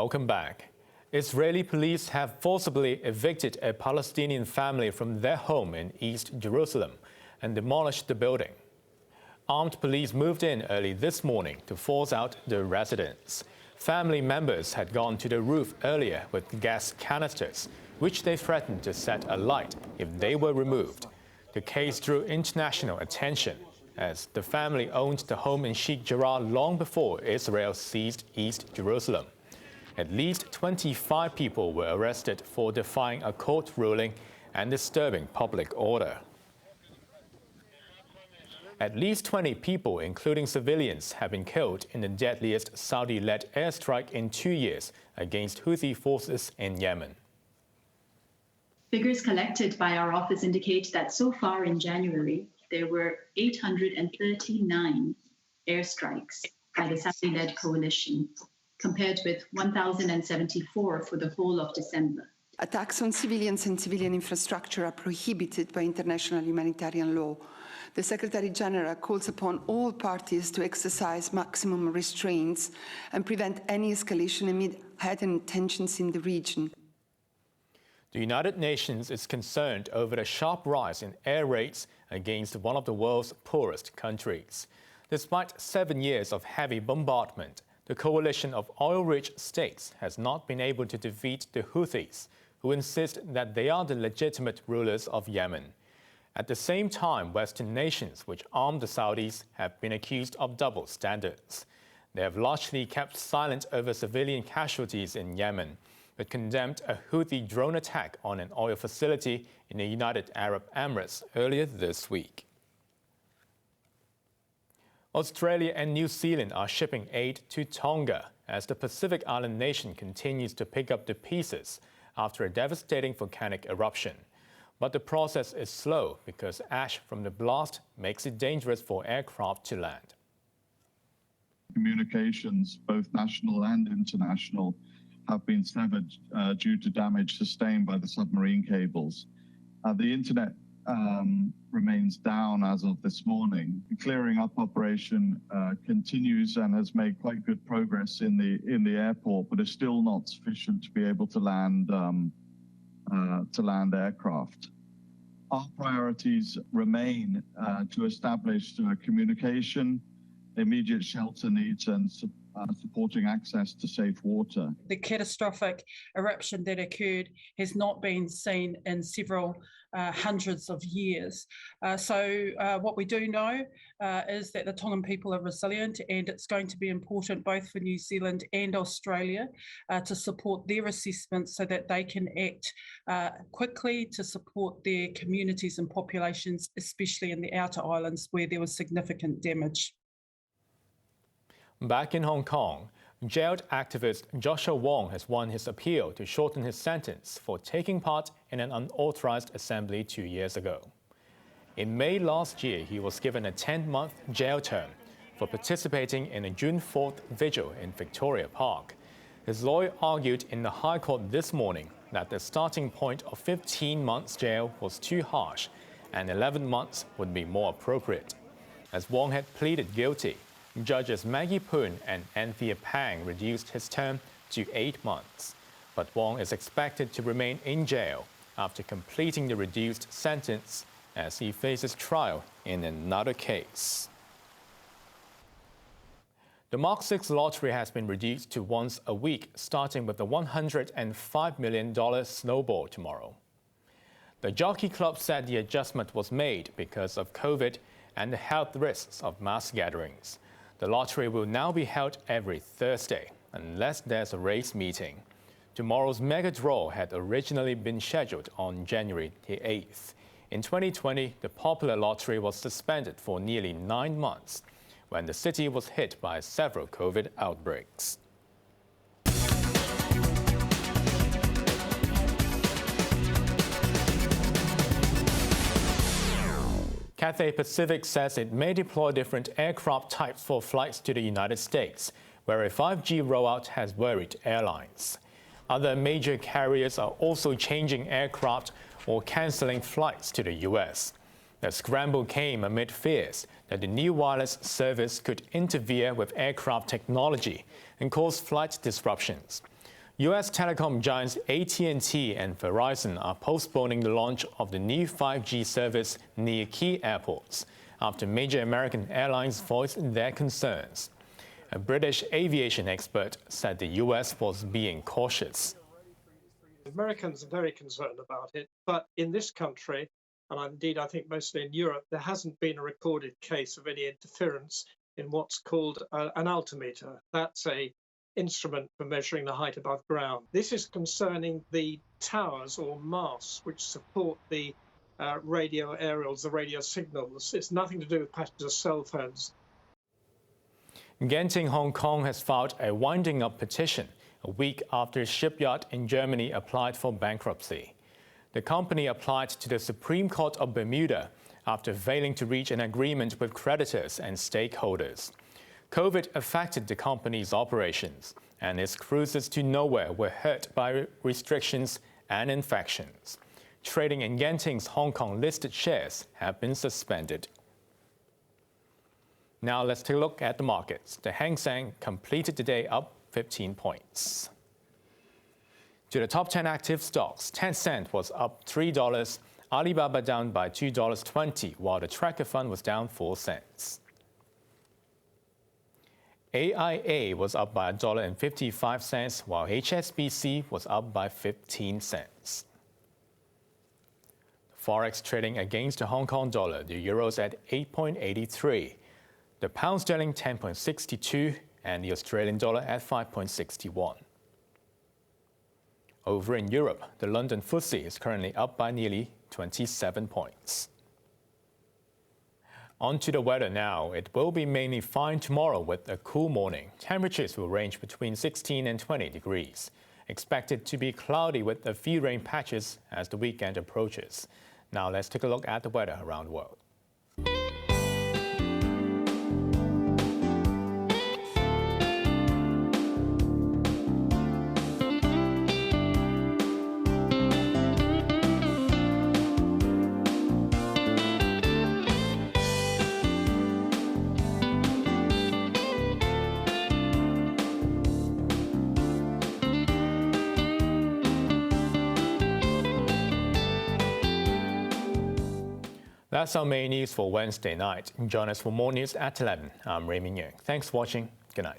Welcome back. Israeli police have forcibly evicted a Palestinian family from their home in East Jerusalem and demolished the building. Armed police moved in early this morning to force out the residents. Family members had gone to the roof earlier with gas canisters, which they threatened to set alight if they were removed. The case drew international attention, as the family owned the home in Sheikh Jarrah long before Israel seized East Jerusalem. At least 25 people were arrested for defying a court ruling and disturbing public order. At least 20 people, including civilians, have been killed in the deadliest Saudi-led airstrike in 2 years against Houthi forces in Yemen. Figures collected by our office indicate that so far in January, there were 839 airstrikes by the Saudi-led coalition, compared with 1,074 for the whole of December. Attacks on civilians and civilian infrastructure are prohibited by international humanitarian law. The Secretary-General calls upon all parties to exercise maximum restraints and prevent any escalation amid heightened tensions in the region. The United Nations is concerned over the sharp rise in air raids against one of the world's poorest countries. Despite 7 years of heavy bombardment, the coalition of oil-rich states has not been able to defeat the Houthis, who insist that they are the legitimate rulers of Yemen. At the same time, Western nations which arm the Saudis have been accused of double standards. They have largely kept silent over civilian casualties in Yemen, but condemned a Houthi drone attack on an oil facility in the United Arab Emirates earlier this week. Australia and New Zealand are shipping aid to Tonga as the Pacific island nation continues to pick up the pieces after a devastating volcanic eruption. But the process is slow because ash from the blast makes it dangerous for aircraft to land. Communications, both national and international, have been severed due to damage sustained by the submarine cables. The internet remains down as of this morning. The clearing up operation continues and has made quite good progress in the airport, but is still not sufficient to be able to land aircraft. Our priorities remain to establish communication, immediate shelter needs, and supporting access to safe water. The catastrophic eruption that occurred has not been seen in several hundreds of years. So what we do know is that the Tongan people are resilient, and it's going to be important both for New Zealand and Australia to support their assessments so that they can act quickly to support their communities and populations, especially in the outer islands where there was significant damage. Back in Hong Kong, jailed activist Joshua Wong has won his appeal to shorten his sentence for taking part in an unauthorized assembly 2 years ago. In May last year, he was given a 10-month jail term for participating in a June 4th vigil in Victoria Park. His lawyer argued in the High Court this morning that the starting point of 15 months jail was too harsh and 11 months would be more appropriate. As Wong had pleaded guilty, Judges Maggie Poon and Anthea Pang reduced his term to 8 months. But Wong is expected to remain in jail after completing the reduced sentence as he faces trial in another case. The Mark 6 lottery has been reduced to once a week, starting with the $105 million snowball tomorrow. The Jockey Club said the adjustment was made because of COVID and the health risks of mass gatherings. The lottery will now be held every Thursday, unless there's a race meeting. Tomorrow's mega draw had originally been scheduled on January the 8th. In 2020, the popular lottery was suspended for nearly 9 months when the city was hit by several COVID outbreaks. Cathay Pacific says it may deploy different aircraft types for flights to the United States, where a 5G rollout has worried airlines. Other major carriers are also changing aircraft or canceling flights to the U.S. The scramble came amid fears that the new wireless service could interfere with aircraft technology and cause flight disruptions. U.S. telecom giants AT&T and Verizon are postponing the launch of the new 5G service near key airports after major American airlines voiced their concerns. A British aviation expert said the U.S. was being cautious. Americans are very concerned about it, but in this country, and indeed I think mostly in Europe, there hasn't been a recorded case of any interference in what's called an altimeter. That's an instrument for measuring the height above ground. This is concerning the towers or masts which support the radio aerials, the radio signals. It's nothing to do with passenger cell phones. Genting Hong Kong has filed a winding up petition a week after a shipyard in Germany applied for bankruptcy. The company applied to the Supreme Court of Bermuda after failing to reach an agreement with creditors and stakeholders. COVID affected the company's operations, and its cruises to nowhere were hurt by restrictions and infections. Trading in Genting's Hong Kong listed shares have been suspended. Now let's take a look at the markets. The Hang Seng completed the day up 15 points. To the top 10 active stocks, Tencent was up $3, Alibaba down by $2.20, while the tracker fund was down 4 cents. AIA was up by $1.55, while HSBC was up by 15 cents. Forex trading against the Hong Kong dollar, the euro's at 8.83, the pound sterling 10.62, and the Australian dollar at 5.61. Over in Europe, the London FTSE is currently up by nearly 27 points. On to the weather now. It will be mainly fine tomorrow with a cool morning. Temperatures will range between 16 and 20 degrees. Expected to be cloudy with a few rain patches as the weekend approaches. Now let's take a look at the weather around the world. That's our main news for Wednesday night. Join us for more news at 11. I'm Raymond Yeung. Thanks for watching. Good night.